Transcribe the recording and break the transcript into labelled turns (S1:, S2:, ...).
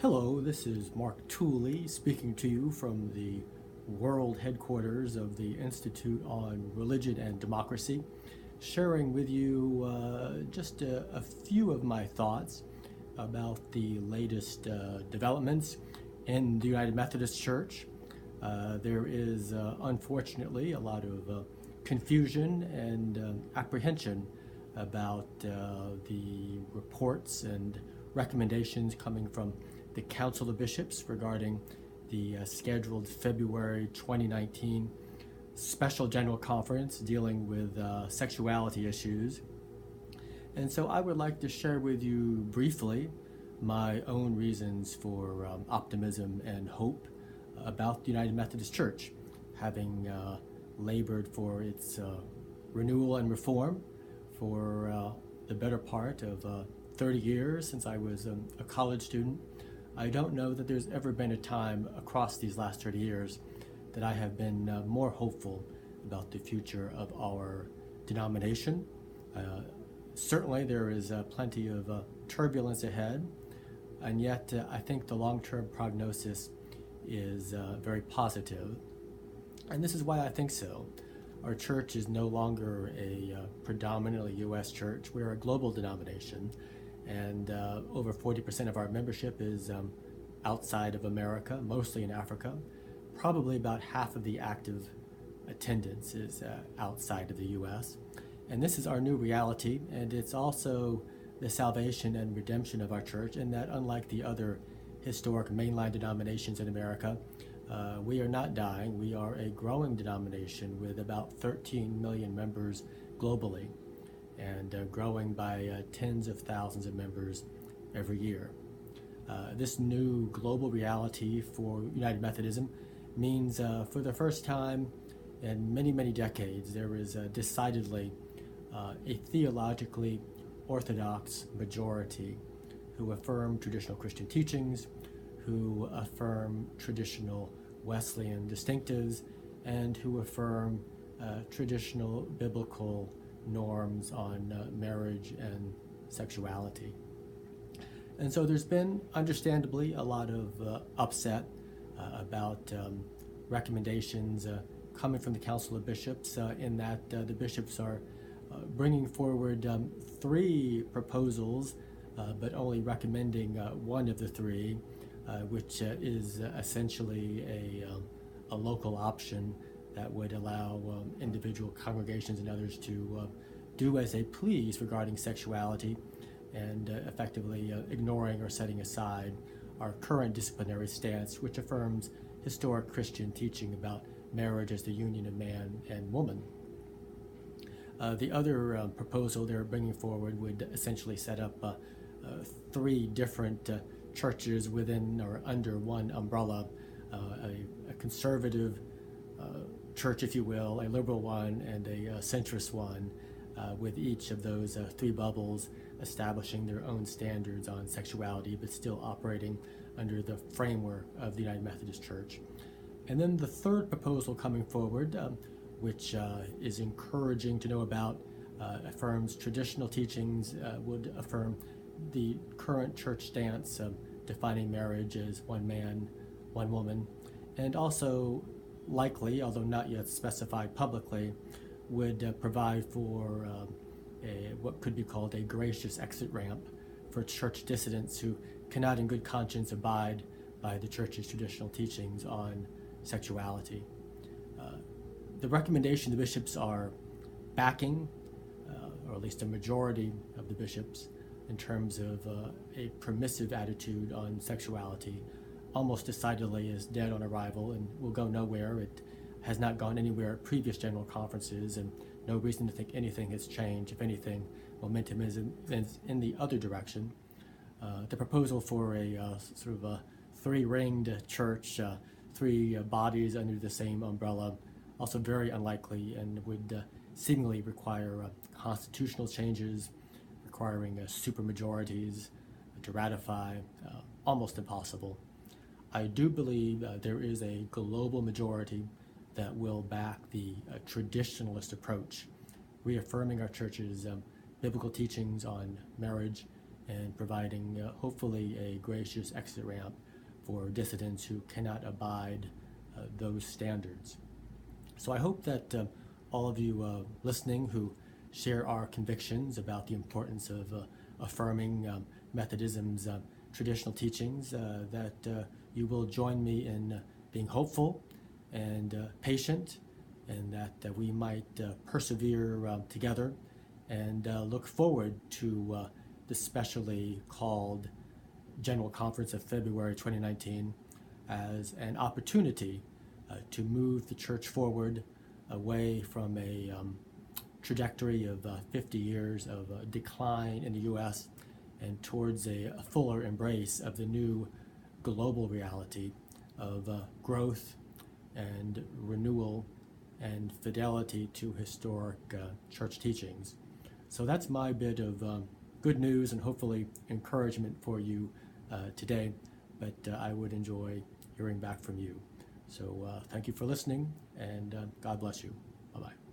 S1: Hello, this is Mark Tooley speaking to you from the world headquarters of the Institute on Religion and Democracy, sharing with you just a few of my thoughts about the latest developments in the United Methodist Church. There is unfortunately a lot of confusion and apprehension about the reports and recommendations coming from the Council of Bishops regarding the scheduled February 2019 Special General Conference dealing with sexuality issues. And so I would like to share with you briefly my own reasons for optimism and hope about the United Methodist Church, having labored for its renewal and reform for the better part of 30 years since I was a college student. I don't know that there's ever been a time across these last 30 years that I have been more hopeful about the future of our denomination. Certainly there is plenty of turbulence ahead, and yet I think the long-term prognosis is very positive. And this is why I think so. Our church is no longer a predominantly U.S. church. We're a global denomination, and over 40% of our membership is outside of America, mostly in Africa. Probably about half of the active attendance is outside of the U.S. And this is our new reality, and it's also the salvation and redemption of our church, in that unlike the other historic mainline denominations in America, we are not dying. We are a growing denomination with about 13 million members globally, and growing by tens of thousands of members every year. This new global reality for United Methodism means for the first time in many, many decades, there is decidedly a theologically orthodox majority who affirm traditional Christian teachings, who affirm traditional Wesleyan distinctives, and who affirm traditional biblical norms on marriage and sexuality. And so there's been, understandably, a lot of upset about recommendations coming from the Council of Bishops, in that the bishops are bringing forward 3 proposals, but only recommending one of the 3, which is essentially a local option that would allow individual congregations and others to do as they please regarding sexuality, and effectively ignoring or setting aside our current disciplinary stance, which affirms historic Christian teaching about marriage as the union of man and woman. The other proposal they're bringing forward would essentially set up 3 different churches within or under one umbrella, a conservative church, if you will, a liberal one, and a centrist one, with each of those 3 bubbles establishing their own standards on sexuality, but still operating under the framework of the United Methodist Church. And then the third proposal coming forward, which is encouraging to know about, affirms traditional teachings, would affirm the current church stance defining marriage as one man, one woman, and also likely, although not yet specified publicly, would provide for what could be called a gracious exit ramp for church dissidents who cannot in good conscience abide by the church's traditional teachings on sexuality. The recommendation the bishops are backing, or at least a majority of the bishops, in terms of a permissive attitude on sexuality, almost decidedly is dead on arrival and will go nowhere. It has not gone anywhere at previous general conferences, and no reason to think anything has changed. If anything, momentum is in the other direction. The proposal for a sort of a 3-ringed church, 3 bodies under the same umbrella, also very unlikely, and would seemingly require constitutional changes, requiring supermajorities to ratify, almost impossible. I do believe there is a global majority that will back the traditionalist approach, reaffirming our church's biblical teachings on marriage and providing hopefully a gracious exit ramp for dissidents who cannot abide those standards. So I hope that all of you listening who share our convictions about the importance of affirming Methodism's traditional teachings, that you will join me in being hopeful and patient, and that we might persevere together and look forward to the specially called General Conference of February 2019 as an opportunity to move the church forward away from a trajectory of 50 years of decline in the U.S. and towards a fuller embrace of the new global reality of growth and renewal and fidelity to historic church teachings. So that's my bit of good news and hopefully encouragement for you today, but I would enjoy hearing back from you. So thank you for listening, and God bless you. Bye-bye.